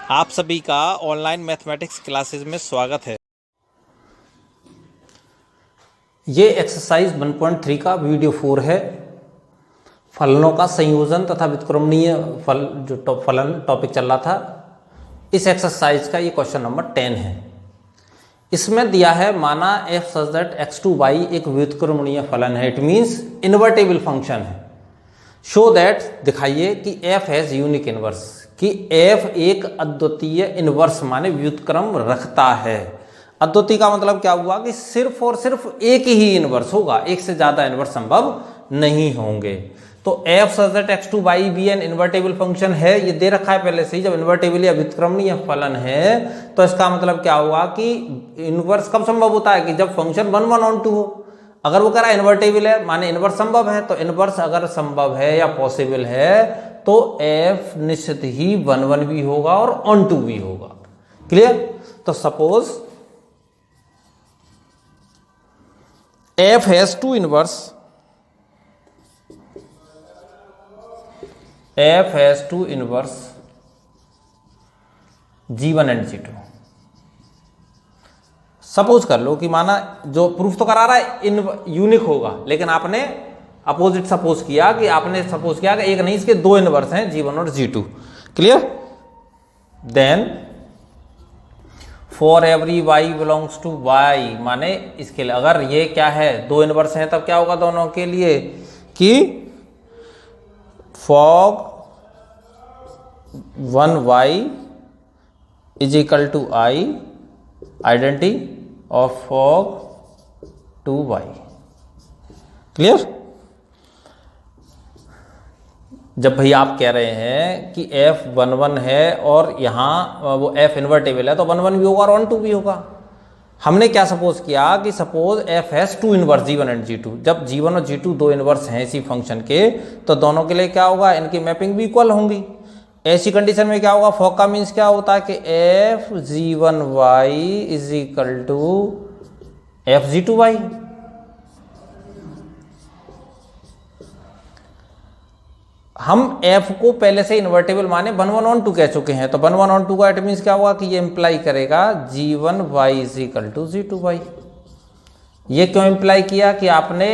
आप सभी का ऑनलाइन मैथमेटिक्स क्लासेस में स्वागत है। ये एक्सरसाइज 1.3 का वीडियो 4 है। फलनों का संयोजन तथा व्युत्क्रमणीय फल जो फलन टॉपिक चल रहा था, इस एक्सरसाइज का ये क्वेश्चन नंबर 10 है। इसमें दिया है माना f सच दैट x2y एक व्युत्क्रमणीय फलन है, इट मीन्स इन्वर्टेबल फंक्शन है। शो दैट दिखाइए कि f हैज यूनिक इनवर्स, कि f एक अद्वितीय इनवर्स माने व्युत्क्रम रखता है। अद्वितीय का मतलब क्या हुआ कि सिर्फ और सिर्फ एक ही इनवर्स होगा, एक से ज्यादा इनवर्स संभव नहीं होंगे। तो f सच दैट x2y भी एन इन्वर्टेबल फंक्शन है, ये दे रखा है पहले से ही। जब इन्वर्टेबल या व्युत्क्रमणीय फलन है तो इसका मतलब क्या हुआ कि इनवर्स कब संभव होता है कि जब फंक्शन 1 1 ऑन 2 हो। अगर वो कह रहा है इन्वर्टेबल है माने इनवर्स संभव है, तो इनवर्स अगर संभव है या पॉसिबल है तो f निश्चित ही 1 1 भी होगा और ऑन 2 भी होगा। क्लियर? तो suppose f has two inverse, f has two inverse G1 and G2। Suppose कर लो कि माना जो प्रूफ तो करा रहा है यूनिक होगा, लेकिन आपने अपोजिट सपोज किया कि एक नहीं इसके दो इनवर्स हैं G1 और G2। Clear? Then for every y belongs to y, माने इसके लिए अगर ये क्या है दो इनवर्स हैं तब क्या होगा दोनों के लिए कि fog 1y is equal to i identity of fog 2y। Clear? जब भाई आप कह रहे हैं कि f 1 1 है और यहां वो f इन्वर्टेबल है तो 1 1 भी होगा और 1 2 भी होगा। हमने क्या सपोज किया कि suppose f has two inverse G1 and G2। जब G1 और G2 दो इनवर्स हैं इसी फंक्शन के, तो दोनों के लिए क्या होगा, इनकी मैपिंग भी इक्वल होंगी। ऐसी कंडीशन में क्या होगा, फॉग का मीन्स क्या होता है कि f G1y is equal to f G2y। हम f को पहले से इन्वर्टेबल माने 1 1 ऑन 2 कह चुके हैं, तो 1 1 ऑन 2 का इट मीन्स क्या होगा कि ये इंप्लाई करेगा G1y is equal to G2y। ये क्यों इंप्लाई किया कि आपने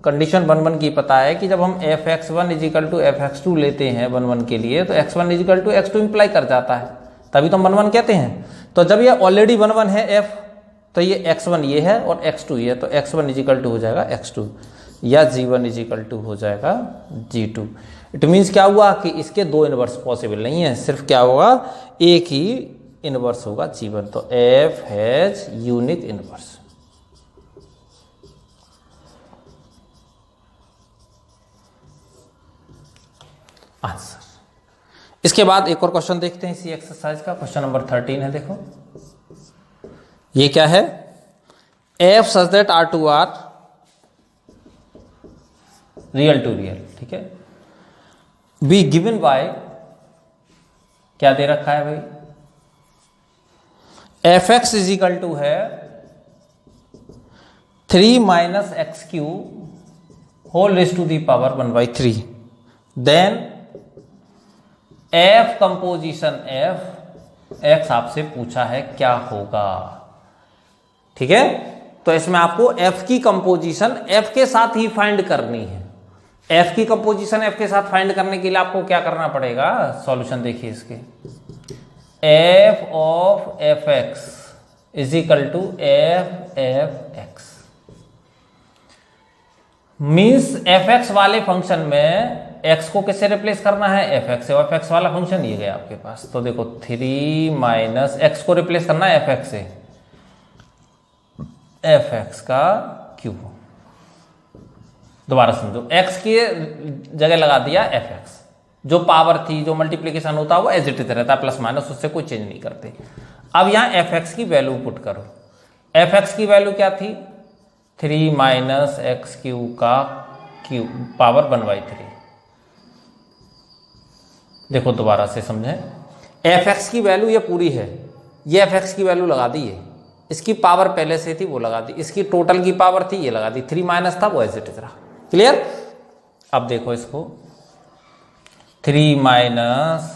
कंडीशन 1 1 की पता है कि जब हम fx1 is equal to fx2 लेते हैं 1 1 के लिए, तो x1 is equal to x2 imply कर जाता है, तभी तो हम 1 1 कहते हैं। तो जब ये ऑलरेडी 1 1 है f, तो ये x1 ये है और x2 ये है, तो x1 इज इक्वल टू हो जाएगा x2 या G1 इज इक्वल टू हो जाएगा G2। इट मीन्स क्या हुआ कि इसके दो इनवर्स पॉसिबल नहीं है, सिर्फ क्या होगा एक ही इनवर्स होगा G1। तो f has unique inverse. Answer. इसके बाद एक और क्वेश्चन देखते हैं इसी एक्सरसाइज का, क्वेश्चन नंबर 13 है। देखो ये क्या है, f such that R2R real to real. ठीक है, बी गिवन बाय क्या दे रखा है भाई, fx इज इक्वल टू है 3 minus x cube whole raise to the power 1/3। Then f composition f x आपसे पूछा है क्या होगा। ठीक है, तो इसमें आपको f की कंपोजिशन f के साथ ही फाइंड करनी है। f की कंपोजिशन f के साथ फाइंड करने के लिए आपको क्या करना पड़ेगा, सॉल्यूशन देखिए इसके, f of fx is equal to f(f(x) means fx वाले फंक्शन में x को किससे रिप्लेस करना है, fx से। और fx वाला फंक्शन ये गया आपके पास, तो देखो 3 माइनस x को रिप्लेस करना है fx से, fx का क्यूब। दोबारा समझो, x की जगह लगा दिया fx, जो पावर थी जो मल्टीप्लीकेशन होता है वो एज इट इज रहता है, प्लस माइनस उससे कोई चेंज नहीं करते। अब यहां fx की वैल्यू पुट करो, fx की वैल्यू क्या थी, 3 माइनस एक्स क्यू का क्यूब पावर 1/3। देखो दोबारा से समझें, fx की वैल्यू ये पूरी है, ये fx की वैल्यू लगा दी है, इसकी पावर पहले से थी वो लगा दी, इसकी टोटल की पावर थी ये लगा दी, 3 माइनस था वो एज इट इज रहा। क्लियर? अब देखो इसको 3 माइनस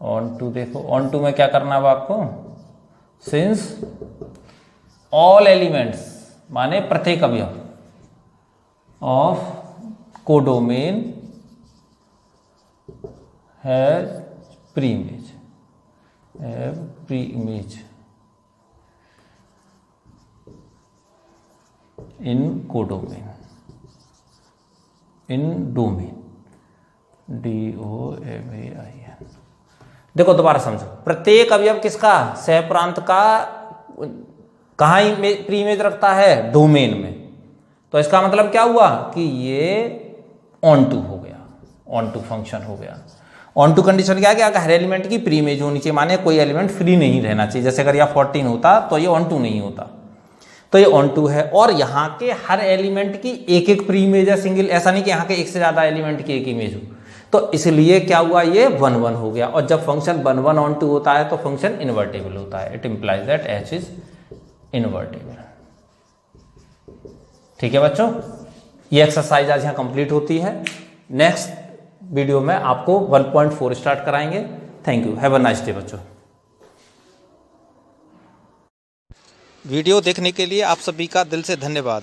ऑन टू देखो, ऑन टू में क्या करना है आपको, सिंस ऑल एलिमेंट्स माने प्रत्येक अवयव of codomain has pre image in codomain, in domain, DOMAIN। देखो दोबारा समझो, प्रत्येक अवयव किसका, सहप्रांत का कहाँ प्री इमेज रखता है, डोमेन में। तो इसका मतलब क्या हुआ कि ये ऑन टू हो गया, ऑन टू फंक्शन हो गया। ऑन टू कंडीशन क्या है कि हर एलिमेंट की प्री इमेज होनी चाहिए, माने कोई एलिमेंट फ्री नहीं रहना चाहिए। जैसे अगर यह 14 होता तो ये ऑन टू नहीं होता, तो ये ऑन टू है। और यहाँ के हर एलिमेंट की एक एक प्री इमेज है, सिंगल, ऐसा नहीं कि यहाँ के एक से ज्यादा एलिमेंट की एक इमेज हो। तो इसलिए क्या हुआ, ये 1 1 हो गया। और जब फंक्शन 1 1 ऑन टू होता है तो फंक्शन इन्वर्टेबल होता है। It implies that H is invertible. ठीक है बच्चों, ये एक्सरसाइज आज यहाँ कंप्लीट होती है। नेक्स्ट वीडियो में आपको 1.4 स्टार्ट कराएंगे। Thank you, have a nice day बच्चों। वीडियो देखने के लिए आप सभी का दिल से धन्यवाद।